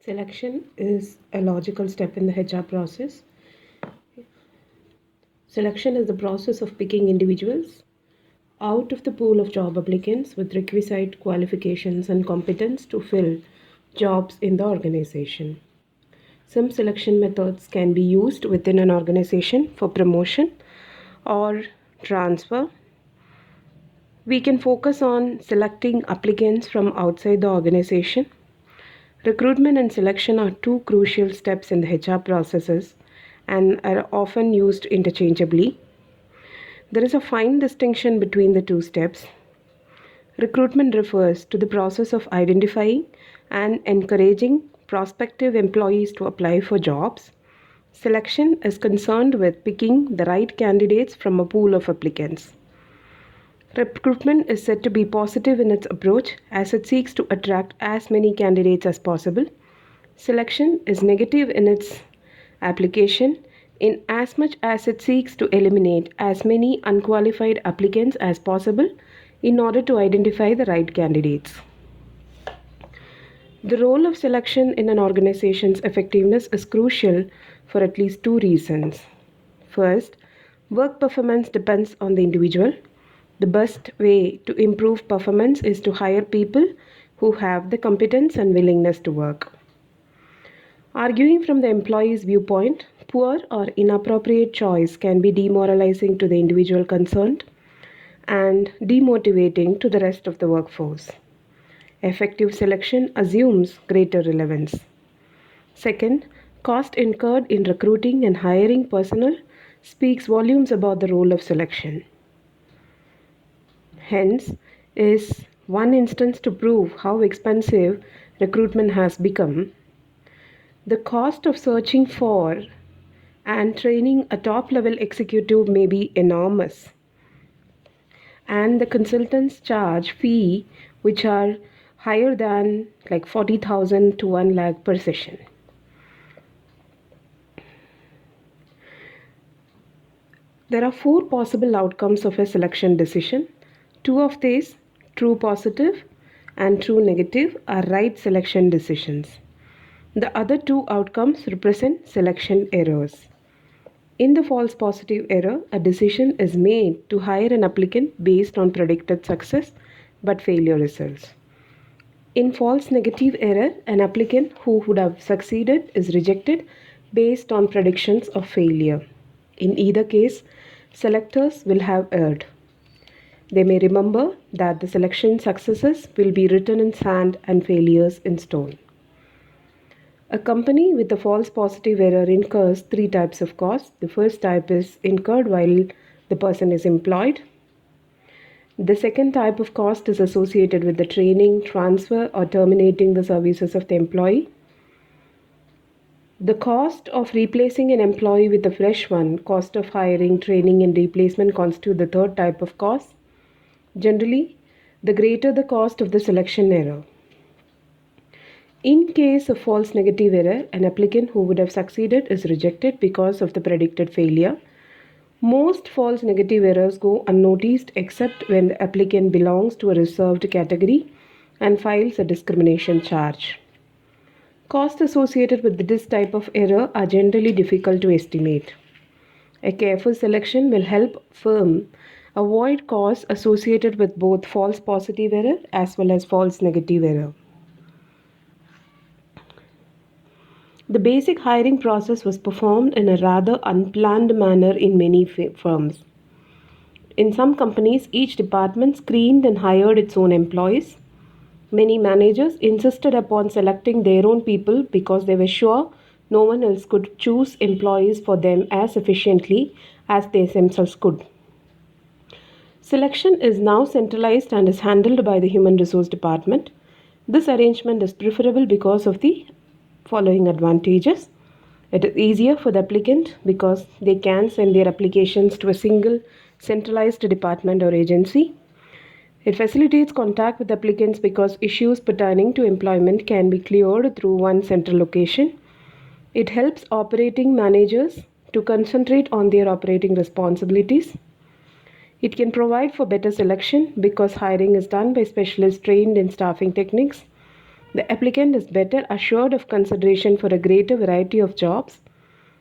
Selection is a logical step in the HR process. Selection is the process of picking individuals out of the pool of job applicants with requisite qualifications and competence to fill jobs in the organization. Some selection methods can be used within an organization for promotion or transfer. We can focus on selecting applicants from outside the organization. Recruitment and selection are two crucial steps in the HR processes and are often used interchangeably. There is a fine distinction between the two steps. Recruitment refers to the process of identifying and encouraging prospective employees to apply for jobs. Selection is concerned with picking the right candidates from a pool of applicants. Recruitment is said to be positive in its approach as it seeks to attract as many candidates as possible. Selection is negative in its application in as much as it seeks to eliminate as many unqualified applicants as possible in order to identify the right candidates. The role of selection in an organization's effectiveness is crucial for at least two reasons. First, work performance depends on the individual. The best way to improve performance is to hire people who have the competence and willingness to work. Arguing from the employee's viewpoint, poor or inappropriate choice can be demoralizing to the individual concerned and demotivating to the rest of the workforce. Effective selection assumes greater relevance. Second, cost incurred in recruiting and hiring personnel speaks volumes about the role of selection. Hence, is one instance to prove how expensive recruitment has become. The cost of searching for and training a top level executive may be enormous, and the consultants charge fee which are higher than like 40,000 to 1 lakh per session. There are four possible outcomes of a selection decision. Two of these, true positive and true negative, are right selection decisions. The other two outcomes represent selection errors. In the false positive error, a decision is made to hire an applicant based on predicted success but failure results. In false negative error, an applicant who would have succeeded is rejected based on predictions of failure. In either case, selectors will have erred. They may remember that the selection successes will be written in sand and failures in stone. A company with a false positive error incurs three types of costs. The first type is incurred while the person is employed. The second type of cost is associated with the training, transfer, or terminating the services of the employee. The cost of replacing an employee with a fresh one, cost of hiring, training, and replacement constitute the third type of cost. Generally, the greater the cost of the selection error. In case of false negative error, an applicant who would have succeeded is rejected because of the predicted failure. Most false negative errors go unnoticed except when the applicant belongs to a reserved category and files a discrimination charge. Costs associated with this type of error are generally difficult to estimate. A careful selection will help firm avoid costs associated with both false positive error as well as false negative error. The basic hiring process was performed in a rather unplanned manner in many firms. In some companies, each department screened and hired its own employees. Many managers insisted upon selecting their own people because they were sure no one else could choose employees for them as efficiently as they themselves could. Selection is now centralized and is handled by the Human Resource Department. This arrangement is preferable because of the following advantages. It is easier for the applicant because they can send their applications to a single centralized department or agency. It facilitates contact with applicants because issues pertaining to employment can be cleared through one central location. It helps operating managers to concentrate on their operating responsibilities. It can provide for better selection because hiring is done by specialists trained in staffing techniques. The applicant is better assured of consideration for a greater variety of jobs.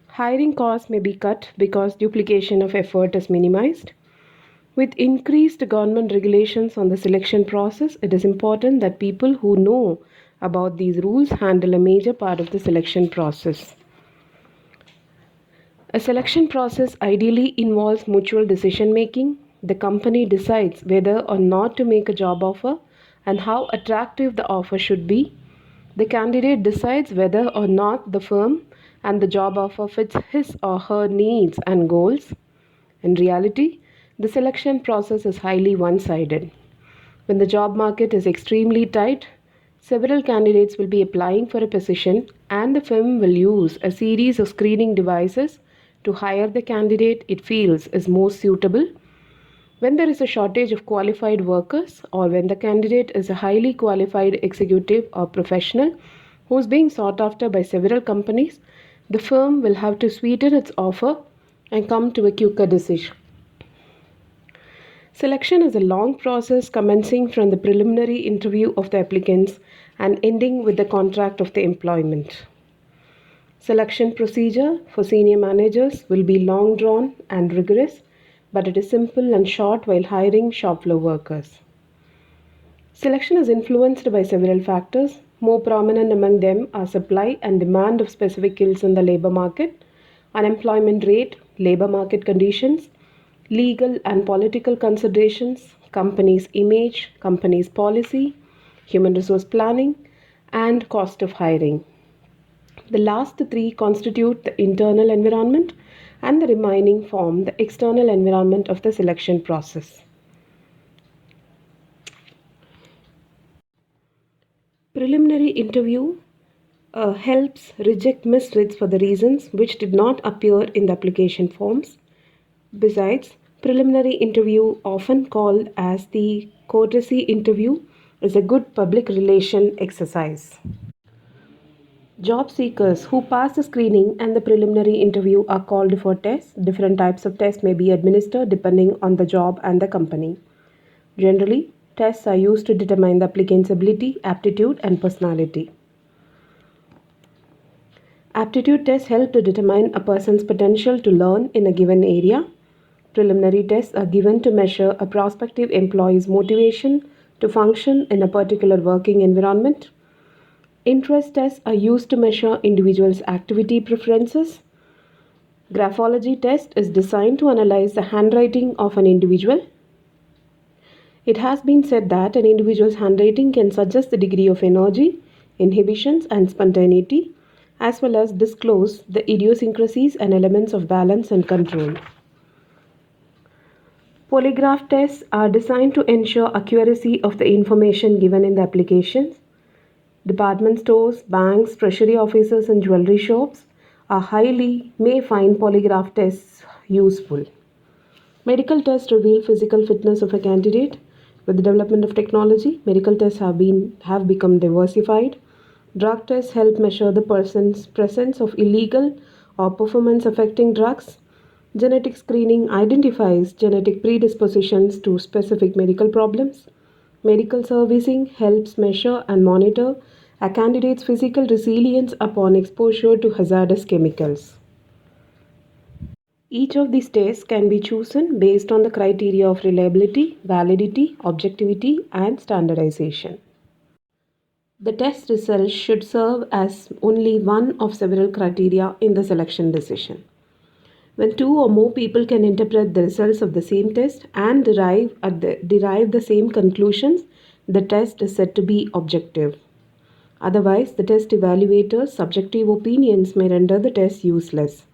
Hiring costs may be cut because duplication of effort is minimized. With increased government regulations on the selection process, it is important that people who know about these rules handle a major part of the selection process. A selection process ideally involves mutual decision making. The company decides whether or not to make a job offer and how attractive the offer should be. The candidate decides whether or not the firm and the job offer fits his or her needs and goals. In reality, the selection process is highly one sided. When the job market is extremely tight, several candidates will be applying for a position, and the firm will use a series of screening devices to hire the candidate it feels is most suitable. When there is a shortage of qualified workers, or when the candidate is a highly qualified executive or professional who is being sought after by several companies, the firm will have to sweeten its offer and come to a quicker decision. Selection is a long process commencing from the preliminary interview of the applicants and ending with the contract of the employment. Selection procedure for senior managers will be long drawn and rigorous, but it is simple and short while hiring shop floor workers. Selection is influenced by several factors. More prominent among them are supply and demand of specific skills in the labor market, unemployment rate, labor market conditions, legal and political considerations, company's image, company's policy, human resource planning, and cost of hiring. The last three constitute the internal environment, and the remaining form the external environment of the selection process. Preliminary interview helps reject misfits for the reasons which did not appear in the application forms. Besides, preliminary interview, often called as the courtesy interview, is a good public relation exercise. Job seekers who pass the screening and the preliminary interview are called for tests. Different types of tests may be administered depending on the job and the company. Generally, tests are used to determine the applicant's ability, aptitude, and personality. Aptitude tests help to determine a person's potential to learn in a given area. Preliminary tests are given to measure a prospective employee's motivation to function in a particular working environment. Interest tests are used to measure individuals' activity preferences. Graphology test is designed to analyze the handwriting of an individual. It has been said that an individual's handwriting can suggest the degree of energy, inhibitions, and spontaneity, as well as disclose the idiosyncrasies and elements of balance and control. Polygraph tests are designed to ensure accuracy of the information given in the applications. Department stores, banks, treasury offices, and jewelry shops may find polygraph tests useful. Medical tests reveal physical fitness of a candidate. With the development of technology, medical tests have become diversified. Drug tests help measure the person's presence of illegal or performance affecting drugs. Genetic screening identifies genetic predispositions to specific medical problems. Medical servicing helps measure and monitor a candidate's physical resilience upon exposure to hazardous chemicals. Each of these tests can be chosen based on the criteria of reliability, validity, objectivity, and standardization. The test results should serve as only one of several criteria in the selection decision. When two or more people can interpret the results of the same test and derive the same conclusions, the test is said to be objective. Otherwise, the test evaluator's subjective opinions may render the test useless.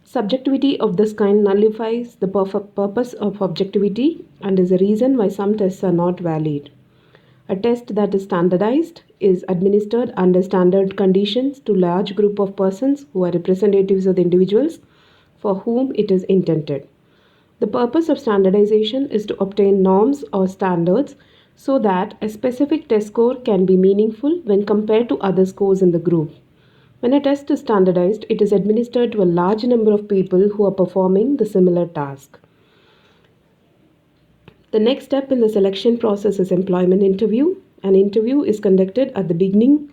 Subjectivity of this kind nullifies the purpose of objectivity and is a reason why some tests are not valid. A test that is standardized is administered under standard conditions to a large group of persons who are representatives of the individuals for whom it is intended. The purpose of standardization is to obtain norms or standards so that a specific test score can be meaningful when compared to other scores in the group. When a test is standardized, it is administered to a large number of people who are performing the similar task. The next step in the selection process is employment interview. An interview is conducted at the beginning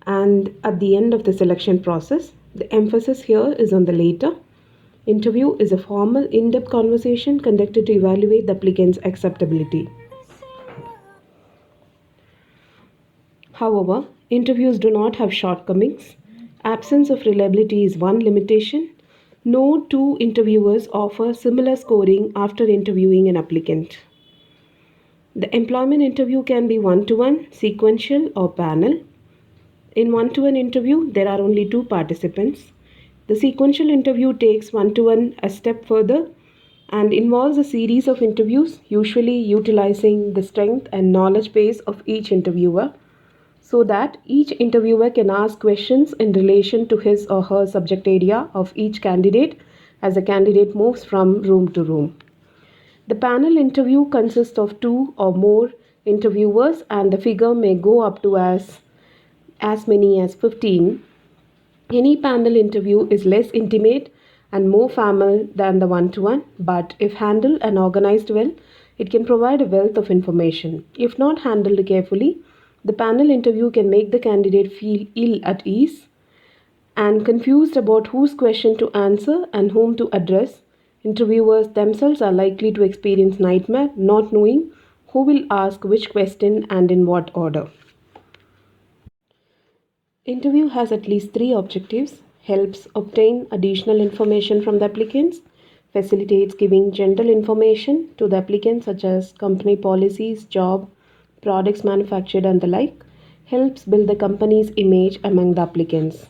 and at the end of the selection process. The emphasis here is on the later. Interview is a formal, in depth conversation conducted to evaluate the applicant's acceptability. However, interviews do not have shortcomings. Absence of reliability is one limitation. No two interviewers offer similar scoring after interviewing an applicant. The employment interview can be one to one, sequential, or panel. In one to one interview, there are only two participants. The sequential interview takes one to one a step further and involves a series of interviews, usually utilizing the strength and knowledge base of each interviewer, so that each interviewer can ask questions in relation to his or her subject area of each candidate as the candidate moves from room to room. The panel interview consists of two or more interviewers, and the figure may go up to as many as 15. Any panel interview is less intimate and more formal than the one to one, but if handled and organized well, it can provide a wealth of information. If not handled carefully, the panel interview can make the candidate feel ill at ease and confused about whose question to answer and whom to address. Interviewers themselves are likely to experience nightmare not knowing who will ask which question and in what order. Interview has at least three objectives: helps obtain additional information from the applicants, facilitates giving general information to the applicants such as company policies, job, products manufactured, and the like, helps build the company's image among the applicants.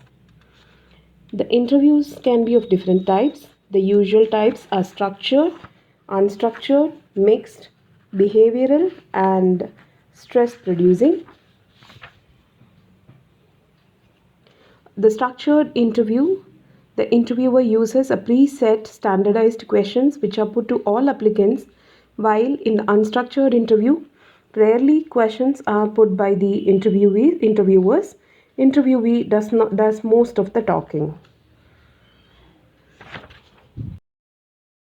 The interviews can be of different types. The usual types are structured, unstructured, mixed, behavioral, and stress producing. The structured interview, the interviewer uses a preset standardized questions which are put to all applicants, while in the unstructured interview, rarely questions are put by the interviewers. Interviewee does most of the talking.